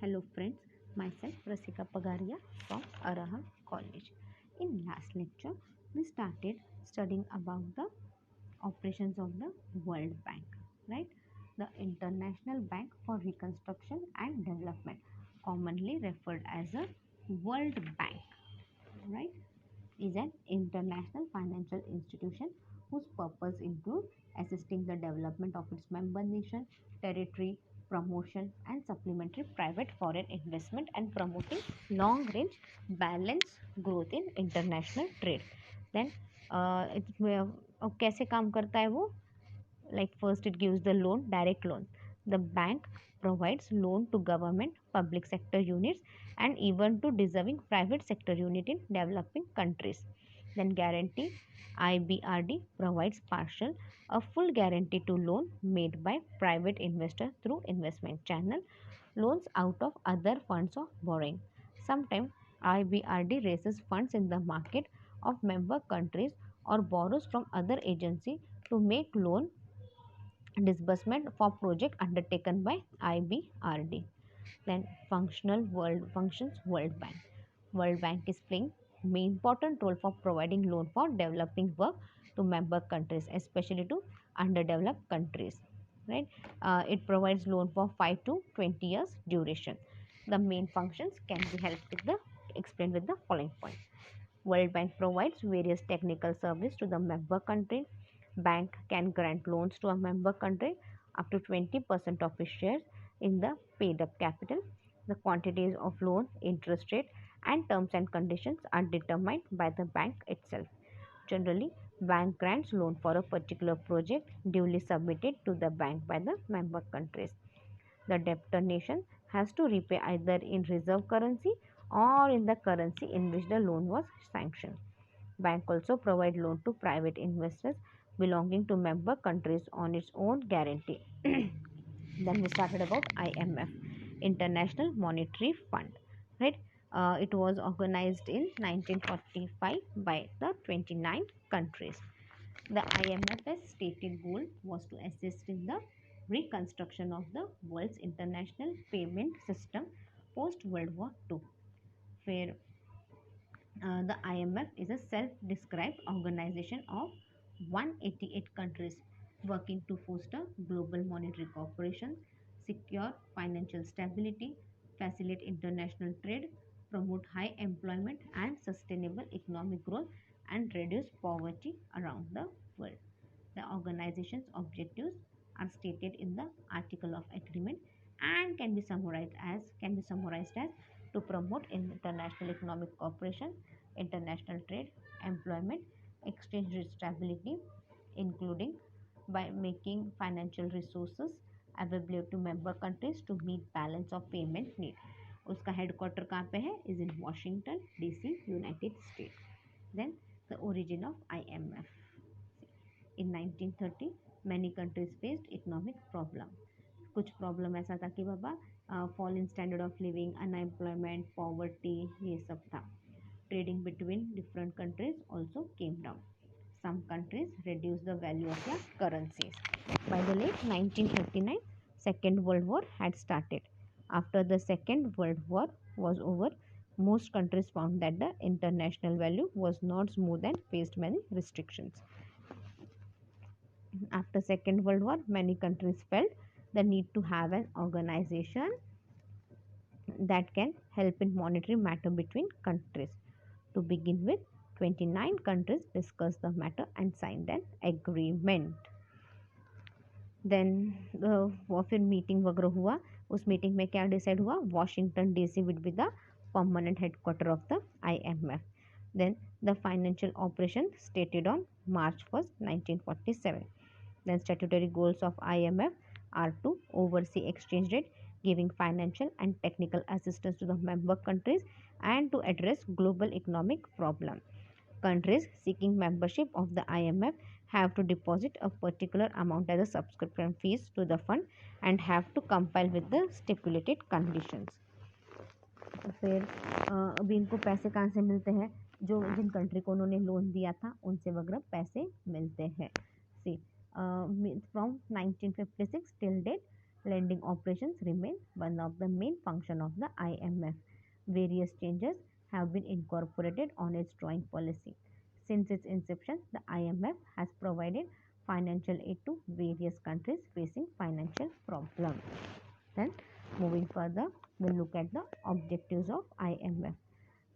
Hello friends, myself Rasika Pagaria from Araham College. In last lecture, we started studying about the operations of the World Bank, right? The International Bank for Reconstruction and Development, commonly referred as a World Bank, right? Is an international financial institution whose purpose include assisting the development of its member nation, territory, promotion and supplementary private foreign investment and promoting long range balanced growth in international trade. Then कैसे काम करता है वो? Like first it gives the loan, direct loan. The bank provides loan to government, public sector units and even to deserving private sector unit in developing countries. Then guarantee, IBRD provides partial a full guarantee to loan made by private investor through investment channel, loans out of other funds of borrowing. Sometimes IBRD raises funds in the market of member countries or borrows from other agency to make loan disbursement for project undertaken by IBRD. Then functions World Bank. World Bank is playing main important role for providing loan for developing work to member countries, especially to underdeveloped countries. Right? It provides loan for 5 to 20 years duration. The main functions can be helped with the explained with the following point. World Bank provides various technical service to the member country. Bank can grant loans to a member country up to 20% of its shares in the paid up capital. The quantities of loan, interest rate and terms and conditions are determined by the bank itself. Generally, bank grants loan for a particular project duly submitted to the bank by the member countries. The debtor nation has to repay either in reserve currency or in the currency in which the loan was sanctioned. Bank also provide loan to private investors belonging to member countries on its own guarantee. Then we started about IMF, International Monetary Fund, right? It was organized in 1945 by the 29 countries. The IMF's stated goal was to assist in the reconstruction of the world's international payment system post World War II, where the IMF is a self-described organization of 188 countries working to foster global monetary cooperation, secure financial stability, facilitate international trade, promote high employment and sustainable economic growth, and reduce poverty around the world. The organization's objectives are stated in the Article of Agreement and can be summarized as to promote international economic cooperation, international trade, employment, exchange rate stability, including by making financial resources available to member countries to meet balance of payment need. उसका headquarter कहाँ पे है? Is in Washington DC, United state. Then the origin of IMF. In 1930, many countries faced economic problem. कुछ problem ऐसा था कि बाबा fall in standard of living, unemployment, poverty, ये सब था. Trading between different countries also came down. Some countries reduced the value of their currencies. By the late 1939, Second World War had started. After the Second World War was over, most countries found that the international value was not smooth and faced many restrictions. After Second World War, many countries felt the need to have an organization that can help in monetary matter between countries. To begin with, 29 countries discussed the matter and signed an agreement. Then फिर meeting वगैरह हुआ. उस meeting में क्या decide हुआ? Washington DC would be the permanent headquarter of the IMF. Then the financial operation stated on March 1st, 1947. Then statutory goals of IMF are to oversee exchange rate, giving financial and technical assistance to the member countries, and to address global economic problem. Countries seeking membership of the IMF have to deposit a particular amount as a subscription fees to the fund and have to comply with the stipulated conditions. फिर अभी इनको पैसे कहाँ से मिलते हैं? जो जिन country को उन्होंने लोन दिया था उनसे वगैरह पैसे मिलते हैं. सी from 1956 till date, Lending operations remain one of the main function of the IMF. Various changes have been incorporated on its drawing policy. Since its inception, the IMF has provided financial aid to various countries facing financial problems. Then, moving further, we'll look at the objectives of IMF.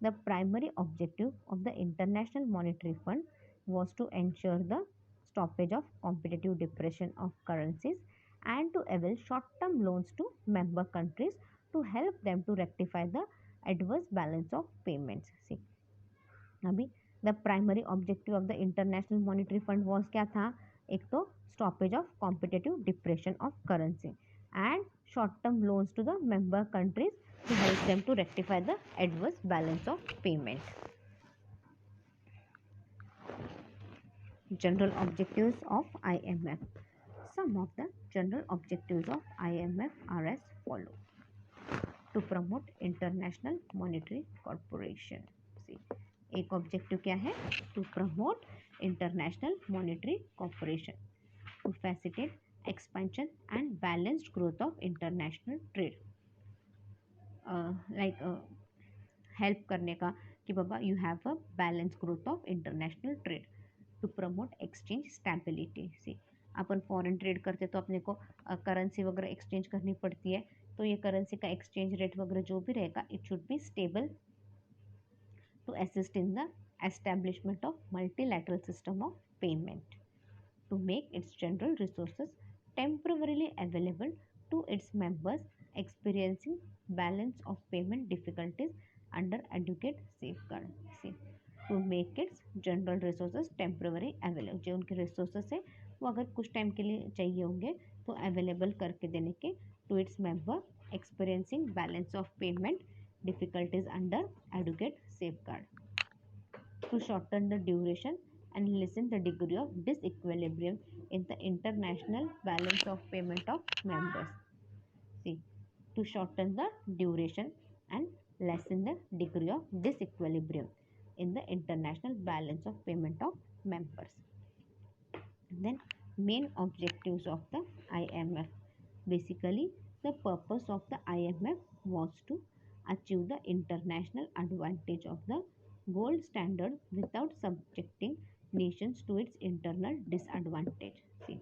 The primary objective of the International Monetary Fund was to ensure the stoppage of competitive depression of currencies and to avail short-term loans to member countries to help them to rectify the adverse balance of payments. See, अभी the primary objective of the international monetary fund was क्या था? एक तो stoppage of competitive depression of currency and short term loans to the member countries to help them to rectify the adverse balance of payment. General objectives of IMF. Some of the general objectives of IMF are as follow. To promote international monetary corporation. See, एक objective क्या है? To promote international monetary cooperation. To facilitate expansion and balanced growth of international trade. Help करने का कि बाबा you have a balance growth of international trade. To promote exchange stability. See, अपन foreign trade करते तो अपने को करेंसी वगैरह एक्सचेंज करनी पड़ती है, तो ये करेंसी का एक्सचेंज रेट वगैरह जो भी रहेगा it should be stable to assist in the establishment of multilateral system of payment. To make its general resources temporarily available to its members experiencing balance of payment difficulties under adequate safeguard. See, to make its general resources temporary available. जो उनके resources है वो अगर कुछ time के लिए चाहिए होंगे तो अवेलेबल करके देने के to its member experiencing balance of payment difficulties under adequate safeguard. To shorten the duration and lessen the degree of disequilibrium in the international balance of payment of members. See, to shorten the duration and lessen the degree of disequilibrium in the international balance of payment of members. Then main objectives of the IMF. Basically, the purpose of the IMF was to achieve the international advantage of the gold standard without subjecting nations to its internal disadvantage. See,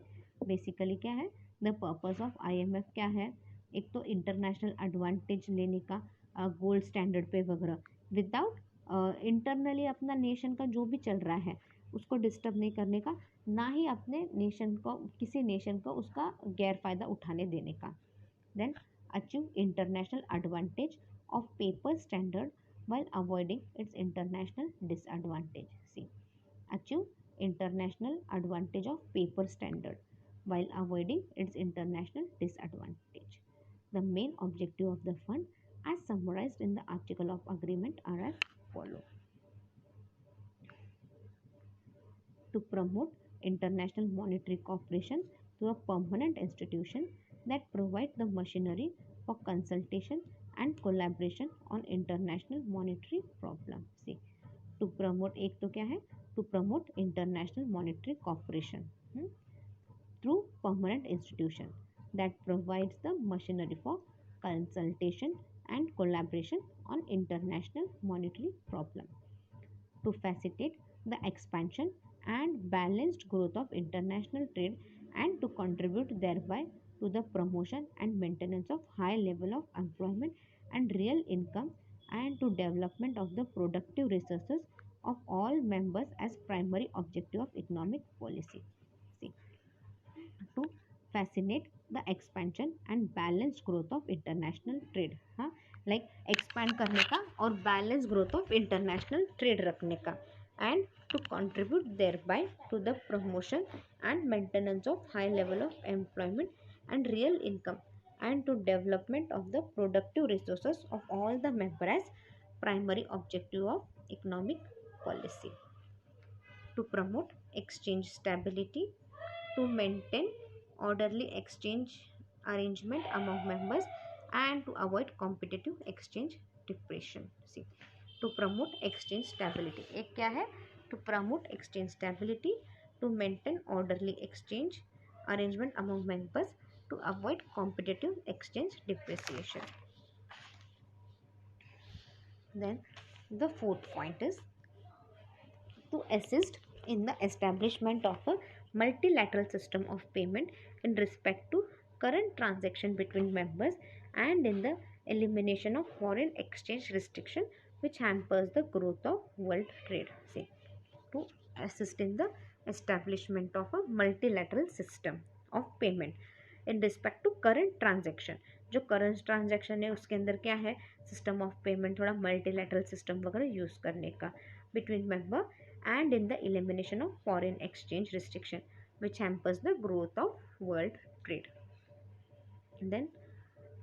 basically क्या है? The purpose of IMF क्या है? एक तो international advantage लेने का gold standard पे वगैरह विदाउट इंटरनली अपना नेशन का जो भी चल रहा है उसको डिस्टर्ब नहीं करने का, ना ही अपने नेशन को किसी नेशन को उसका गैर फायदा उठाने देने का. Then achieve international advantage of paper standard while avoiding its international disadvantage. See, achieve international advantage of paper standard while avoiding its international disadvantage. The main objective of the fund as summarized in the article of agreement are as follow. To promote international monetary cooperation through a permanent institution that provides the machinery for consultation and collaboration on international monetary problem. See, to promote एक तो क्या है? To promote international monetary cooperation through permanent institution that provides the machinery for consultation and collaboration on international monetary problem. To facilitate the expansion and balanced growth of international trade and to contribute thereby to the promotion and maintenance of high level of employment and real income and to development of the productive resources of all members as primary objective of economic policy. See, to facilitate the expansion and balanced growth of international trade. हाँ, like expand करने का और balance growth of international trade रखने का and to contribute thereby to the promotion and maintenance of high level of employment and real income and to development of the productive resources of all the members as primary objective of economic policy. To promote exchange stability, to maintain orderly exchange arrangement among members and to avoid competitive exchange depression. See, to promote exchange stability एक क्या है? To promote exchange stability, to maintain orderly exchange arrangement among members to avoid competitive exchange depreciation. Then the fourth point is to assist in the establishment of a multilateral system of payment in respect to current transaction between members and in the elimination of foreign exchange restriction which hampers the growth of world trade. See, to assist in the establishment of a multilateral system of payment in respect to current transaction. जो current transaction है उसके अंदर क्या है, system of payment थोड़ा multilateral system वगैरह use करने का between member and in the elimination of foreign exchange restriction which hampers the growth of world trade. Then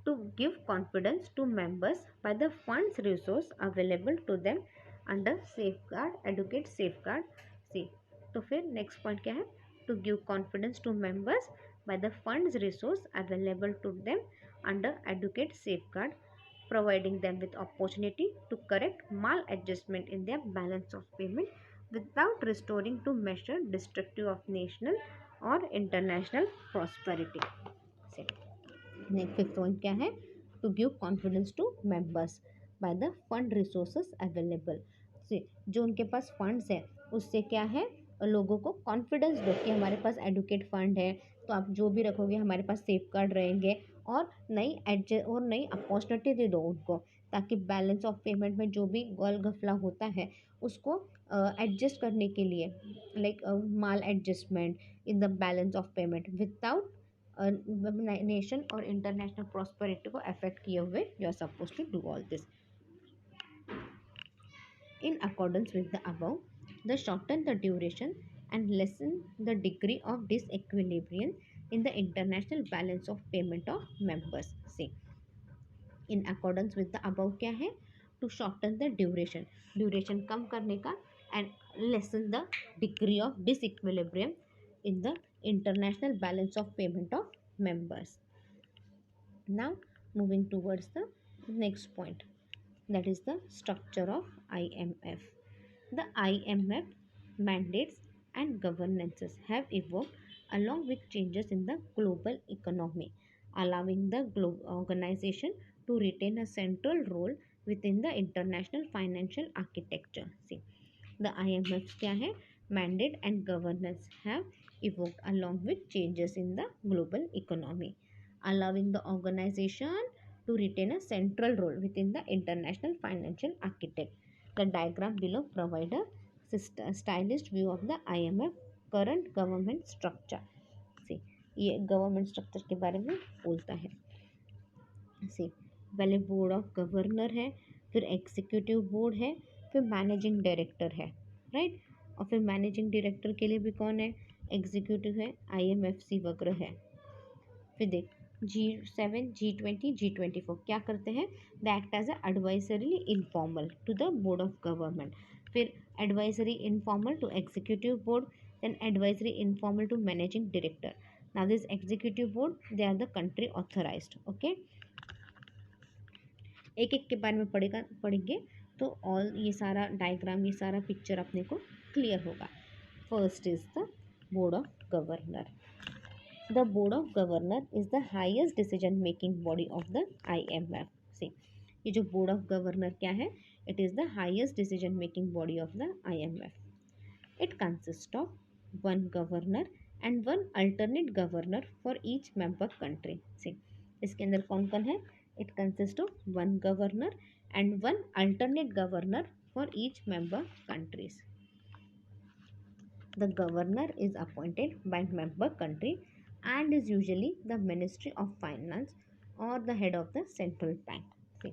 to give confidence to members by the funds resource available to them under safeguard educate safeguard. See, तो फिर next point क्या है, to give confidence to members by the funds resource available to them under educate safeguard, providing them with opportunity to correct maladjustment in their balance of payment without restoring to measure destructive of national or international prosperity. Next fifth point क्या है, to give confidence to members by the fund resources available. से जो उनके पास funds है उससे क्या है, लोगों को कॉन्फिडेंस दो कि हमारे पास एडुकेट फंड है, तो आप जो भी रखोगे हमारे पास सेफ गार्ड रहेंगे और नई अपॉर्चुनिटी दे दो उनको, ताकि बैलेंस ऑफ पेमेंट में जो भी गल गफला होता है उसको एडजस्ट करने के लिए, like maladjustment in the balance of payment without nation और इंटरनेशनल प्रॉस्पेरिटी को अफेक्ट किए हुए you are suppose to do all this. In accordance with the above, the shorten the duration and lessen the degree of disequilibrium in the international balance of payment of members. See, in accordance with the above क्या है, to shorten the duration, duration कम करने का and lessen the degree of disequilibrium in the international balance of payment of members. Now moving towards the next point, that is the structure of IMF. The IMF mandates and governances have evolved along with changes in the global economy, allowing the organization to retain a central role within the international financial architecture. See, the IMF क्या है, mandate and governance have evolved along with changes in the global economy, allowing the organization to retain a central role within the international financial architect. The diagram below provide a stylized view of the IMF current government structure. See, ये government structure के बारे में बोलता है. सी, पहले board of governor है, फिर executive board है, फिर मैनेजिंग डायरेक्टर है, राइट. और फिर मैनेजिंग डायरेक्टर के लिए भी कौन है, एग्जीक्यूटिव है, IMFC वगैरह है. फिर देख G7, G20, G24 क्या करते हैं, the act as advisory informal to the board of government, फिर advisory informal to executive board, then advisory informal to managing director. Now this executive board they are the country authorised. Okay, एक एक के बारे में पढ़ेंगे तो all ये सारा डायग्राम, ये सारा पिक्चर अपने को क्लियर होगा. First is the board of governor. The board of governor is the highest decision making body of the IMF. See, ये जो board of governor क्या है, it is the highest decision making body of the IMF. It consists of one governor and one alternate governor for each member country. See, इसके अंदर कौन कौन है, it consists of one governor and one alternate governor for each member countries. The governor is appointed by member country and is usually the Ministry of Finance or the head of the central bank. See,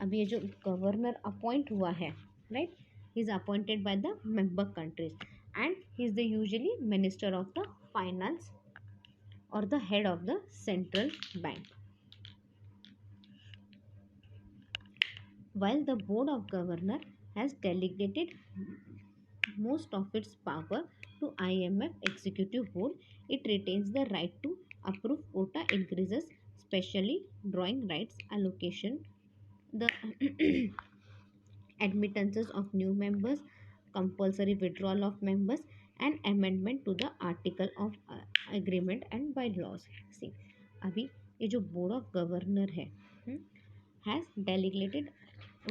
अब ये जो governor appoint हुआ है, right, he is appointed by the member countries and he is the usually minister of the finance और the head of the central bank. While the board of governor has delegated most of its power to IMF executive board, it retains the right to approve quota increases, especially drawing rights allocation, the admittances of new members, compulsory withdrawal of members, and amendment to the article of agreement and bylaws. See, अभी ये जो board of governor है has delegated,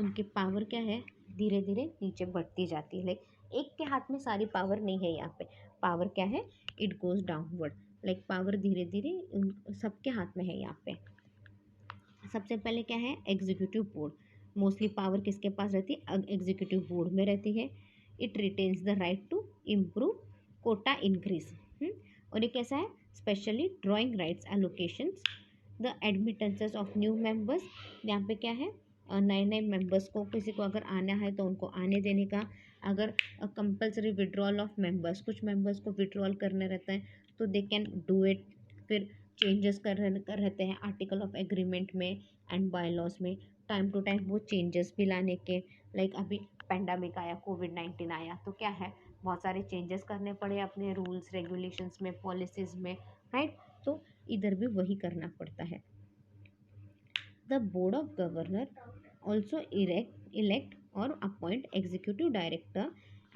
उनके power क्या है, धीरे धीरे नीचे बढ़ती जाती है। लाइक एक के हाथ में सारी पावर नहीं है यहाँ पे, पावर क्या है, it goes downward. Like power धीरे धीरे सबके हाथ में है यहाँ पे। सबसे पहले क्या है, एग्जीक्यूटिव बोर्ड, मोस्टली पावर किसके पास रहती है, एग्जीक्यूटिव बोर्ड में रहती है। It retains the right to improve quota increase, और ये कैसा है, specially drawing rights allocations, the admittances of new members, यहाँ पे क्या है, नए नए मेंबर्स को, किसी को अगर आना है तो उनको आने देने का। अगर कंपल्सरी विड्रॉल ऑफ मेंबर्स, कुछ मेंबर्स को विड्रॉल करना रहता है तो दे कैन डू इट। फिर चेंजेस कर रहते हैं आर्टिकल ऑफ एग्रीमेंट में एंड बाय लॉज में, टाइम टू टाइम वो चेंजेस भी लाने के। लाइक अभी पेंडेमिक आया, कोविड-19 आया, तो क्या है, बहुत सारे चेंजेस करने पड़े अपने रूल्स रेगुलेशंस में, पॉलिसीज़ में, राइट। तो इधर भी वही करना पड़ता है। The board of governor also elect or appoint executive director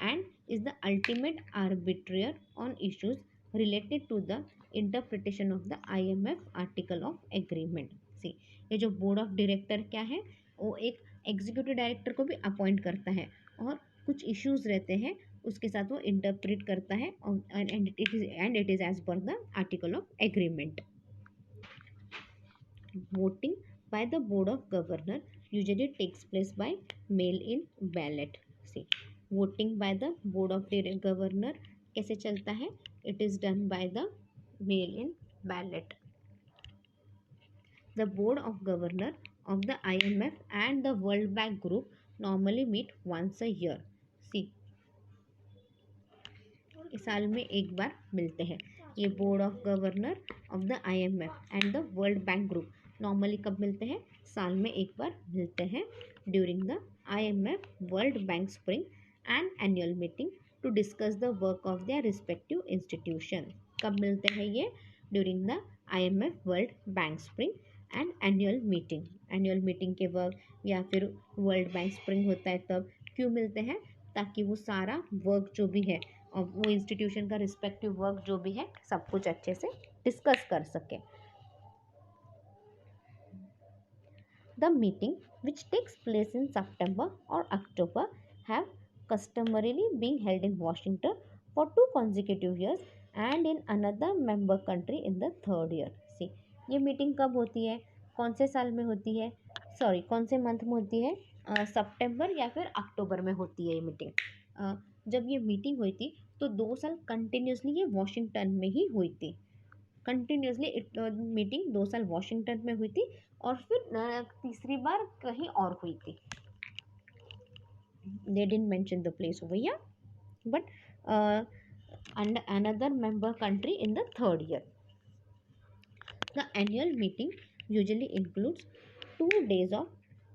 and is the ultimate arbiter on issues related to the interpretation of the IMF article of agreement। See, ये जो बोर्ड ऑफ डायरेक्टर क्या है, वो एक executive director को भी appoint करता है और कुछ इश्यूज रहते हैं उसके साथ वो इंटरप्रेट करता है and it is as per the article of agreement. Voting by the board of governor usually takes place by mail-in ballot। See, voting by the board of governor कैसे चलता है, it is done by the mail-in ballot। The board of governor of the IMF and the World Bank group normally meet once a year। See, इस साल में एक बार मिलते हैं ये board of governor of the IMF and the world bank group. Normally कब मिलते हैं, साल में एक बार मिलते हैं during the IMF world bank spring and annual meeting to discuss the work of their respective institution. कब मिलते हैं ये, during the IMF world bank spring and annual meeting. Annual meeting के वक्त या फिर वर्ल्ड बैंक स्प्रिंग होता है तब। क्यों मिलते हैं, ताकि वो सारा वर्क जो भी है और वो इंस्टीट्यूशन का रिस्पेक्टिव वर्क जो भी है सब कुछ अच्छे से डिस्कस कर सके। The meeting, which takes place in September or October, have customarily been held in Washington for 2 consecutive years and in another member country in the 3rd year। See, ये मीटिंग कब होती है, कौन से साल में होती है, सॉरी कौन से मंथ में होती है, सितंबर या फिर अक्टूबर में होती है ये मीटिंग। जब ये मीटिंग हुई थी तो 2 साल कंटिन्यूसली ये वॉशिंगटन में ही हुई थी। कंटिन्यूसली मीटिंग 2 साल वॉशिंगटन में हुई थी और फिर तीसरी बार कहीं और हुई थी। They didn't mention the place over here, but and another member country in the 3rd year। The annual meeting usually includes 2 days of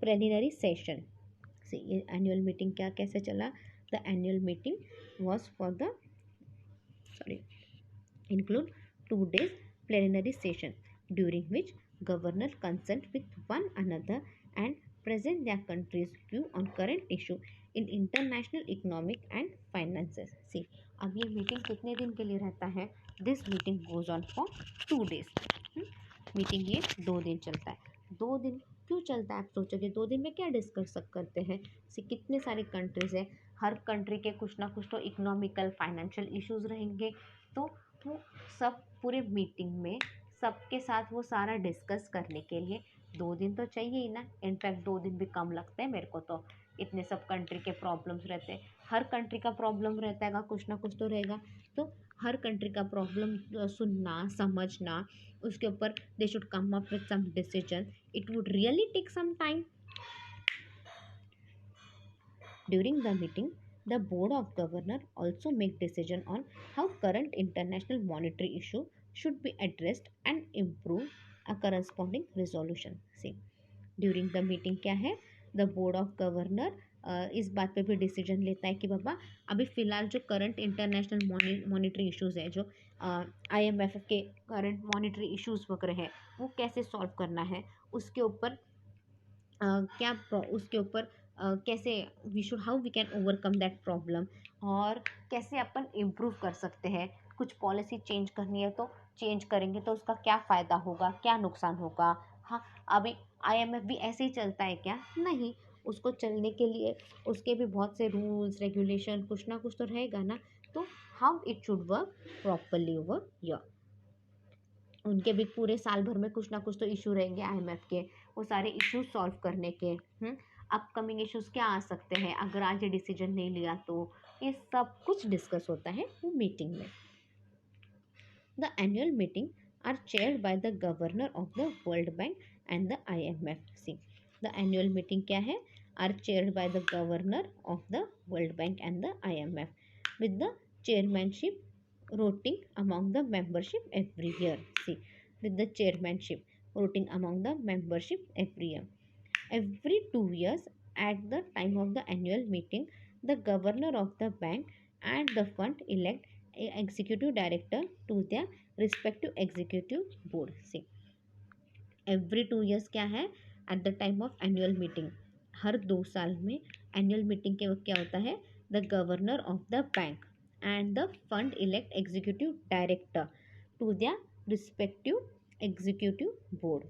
plenary session। See, ये annual meeting क्या कैसे चला, the annual meeting was for the include 2 days plenary session during which governor consult with one another and present their country's view on current issue in international economic and finances। See, अब ये meeting कितने दिन के लिए रहता है, this meeting goes on for 2 days। Meeting ये 2 दिन चलता है। 2 दिन क्यों चलता है, आप सोचोगे 2 दिन में क्या डिस्कस करते हैं। सी, कितने सारे कंट्रीज है, हर कंट्री के कुछ ना कुछ तो इकोनॉमिकल फाइनेंशियल इश्यूज रहेंगे, तो वो सब पूरे मीटिंग में सबके साथ वो सारा डिस्कस करने के लिए 2 दिन तो चाहिए ही ना। इनफैक्ट 2 दिन भी कम लगते हैं मेरे को, तो इतने सब कंट्री के प्रॉब्लम्स रहते हैं, हर कंट्री का प्रॉब्लम रहता है, कुछ ना कुछ तो रहेगा। तो हर कंट्री का प्रॉब्लम सुनना समझना, उसके ऊपर they should come up with some decision, it would really take some time. During the meeting the board of governor also make decision on how current international monetary issue should be addressed and improve a corresponding resolution। See, during the meeting क्या है, the board of governor इस बात पे भी decision लेता है कि बाबा अभी फ़िलहाल जो करंट इंटरनेशनल मॉनेटरी इश्यूज़ है, जो IMF के करंट मॉनेटरी इश्यूज़ वगैरह है, वो कैसे सॉल्व करना है, उसके ऊपर उसके ऊपर कैसे we should how we can overcome that problem, और कैसे अपन इम्प्रूव कर सकते हैं। कुछ पॉलिसी चेंज करनी है तो चेंज करेंगे तो उसका क्या फ़ायदा होगा, क्या नुकसान होगा। हाँ, अभी आईएमएफ भी ऐसे ही चलता है क्या? नहीं, उसको चलने के लिए उसके भी बहुत से रूल्स रेगुलेशन कुछ ना कुछ तो रहेगा ना। तो how it should work properly over year. उनके भी पूरे साल भर में कुछ ना कुछ तो इशू रहेंगे आईएमएफ के, वो सारे इश्यूज सॉल्व करने के। अपकमिंग इश्यूज क्या आ सकते हैं अगर आज ये डिसीजन नहीं लिया तो, ये सब कुछ डिस्कस होता है वो मीटिंग में। The annual meeting are chaired by the governor of the world bank and the IMF. See, the annual meeting क्या है? Are chaired by the governor of the world bank and the IMF with the chairmanship rotating among the membership every year. See, with the chairmanship rotating among the membership every year. Every 2 years, at the time of the annual meeting, the governor of the bank and the fund elect a executive director to their respective executive board. See, every 2 years क्या है? At the time of annual meeting, हर 2 साल में annual meeting के वक्त क्या होता है? The governor of the bank and the fund elect executive director to their respective executive board.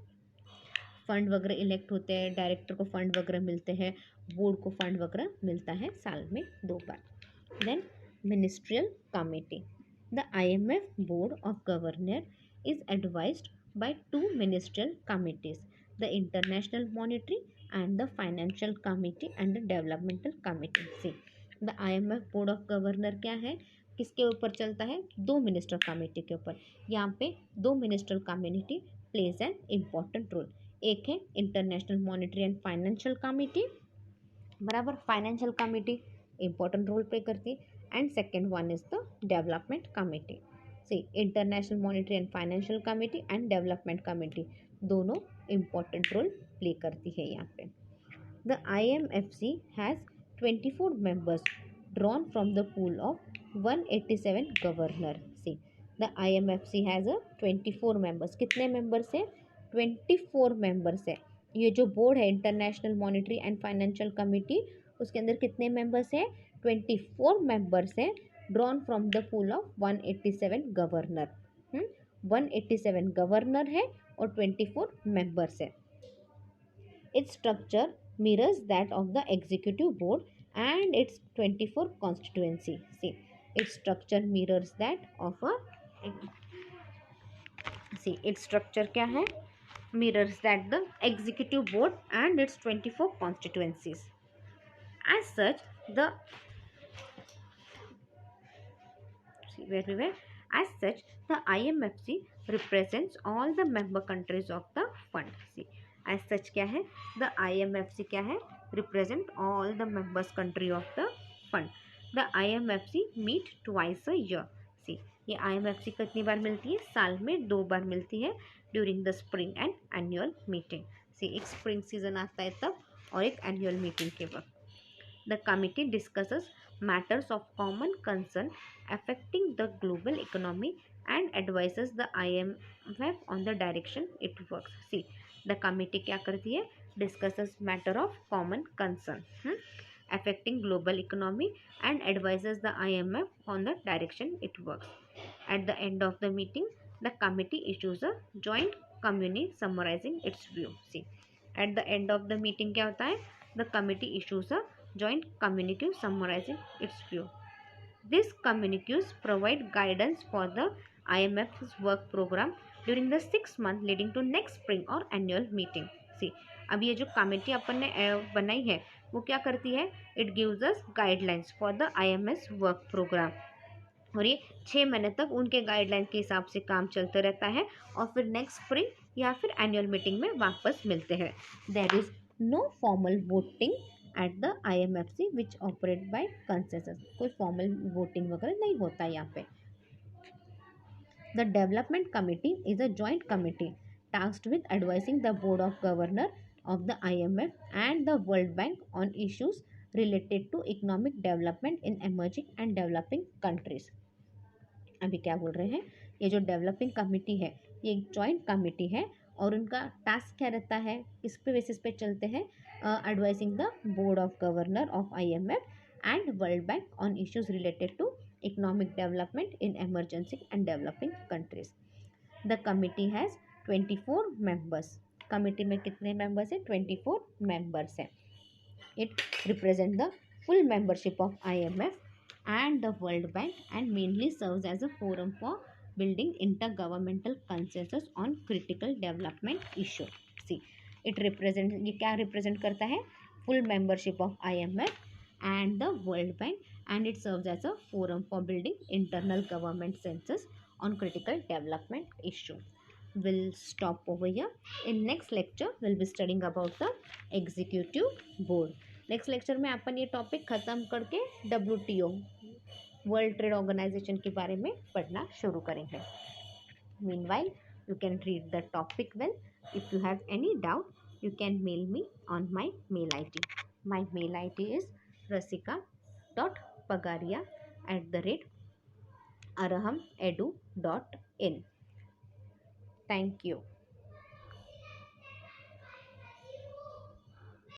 Fund वगैरह इलेक्ट होते हैं, डायरेक्टर को फंड वगैरह मिलते हैं, बोर्ड को फंड वगैरह मिलता है साल में 2 बार। Then ministerial committee, the IMF board of governor is advised by two ministerial committees, the International Monetary and the Financial Committee and the Developmental Committee. See, the IMF Board of Governor क्या है? किसके ऊपर चलता है? 2 minister committee के ऊपर। यहाँ पे 2 minister community plays an important role. एक है international monetary and financial committee, बराबर, financial committee important role play करती है। And second one is the development committee. See, international monetary and financial committee and development committee दोनों important role play करती है यहाँ पे। The IMFC has 24 members drawn from the pool of 187 governor. See, the IMFC has a 24 members. कितने members है? 24 members है। ये जो बोर्ड है international monetary and financial committee, उसके अंदर कितने मेंबर्स हैं? 24 मेंबर्स हैं, drawn from the pool of 187 governor. 187 governor है और 24 मेंबर्स है। Its structure mirrors that of the executive board and its 24 constituency. See, its structure mirrors that of a, see, its structure क्या है? Mirrors that the executive board and its 24 constituencies. As such, the, see where we were, as such the IMFC represents all the member countries of the fund. See, as such क्या है? The IMFC क्या है? Represent all the members country of the fund. The IMFC meet twice a year. See, ये IMFC कितनी बार मिलती है? साल में 2 बार मिलती है, during the spring and annual meeting. See, एक स्प्रिंग सीजन आता है तब और एक एनुअल मीटिंग के वक्त। The committee discusses matters of common concern affecting the global economy and advises the IMF on the direction it works. See, the committee क्या करती है? Discusses matter of common concern affecting global economy and advises the IMF on the direction it works. At the end of the meeting, the committee issues a joint communique summarizing its view. See, at the end of the meeting क्या होता है? The committee issues a joint communique summarizing its view. These communiques provide guidance for the IMF's work program during the 6 months leading to next spring or annual meeting. See, अब ये जो committee अपन ने बनाई है वो क्या करती है? It gives us guidelines for the IMS work program, और ये 6 महीने तक उनके गाइडलाइन के हिसाब से काम चलता रहता है और फिर नेक्स्ट स्प्रिंग या फिर एनुअल मीटिंग में वापस मिलते हैं। There is no formal voting at the IMFC which operate by consensus. कोई फॉर्मल वोटिंग वगैरह नहीं होता यहाँ पे। The development committee is a joint committee tasked with advising the board of governor of the IMF and the World Bank on issues related to economic development in emerging and developing countries. अभी क्या बोल रहे हैं? ये जो developing committee है ये एक जॉइंट कमेटी है और उनका टास्क क्या रहता है? किस पे बेसिस पे चलते हैं? Advising the board of governor of IMF and world bank on issues related to economic development in emergency and developing countries. The committee has 24 members. Committee में कितने मेंबर्स हैं? 24 मेंबर्स हैं. It represents the full membership of IMF and the World Bank and mainly serves as a forum for building intergovernmental consensus on critical development issue. See, it represents, ये क्या represent करता है? Full membership of IMF and the World Bank, and it serves as a forum for building internal government consensus on critical development issue. We'll stop over here. In next lecture we'll be studying about the executive board. Next lecture में अपन ये topic ख़त्म करके WTO world trade organisation के बारे में पढ़ना शुरू करेंगे. Meanwhile you can read the topic well. If you have any doubt, you can mail me on my mail ID. My mail ID is rasika.pagaria@arahamedu.in. Thank you.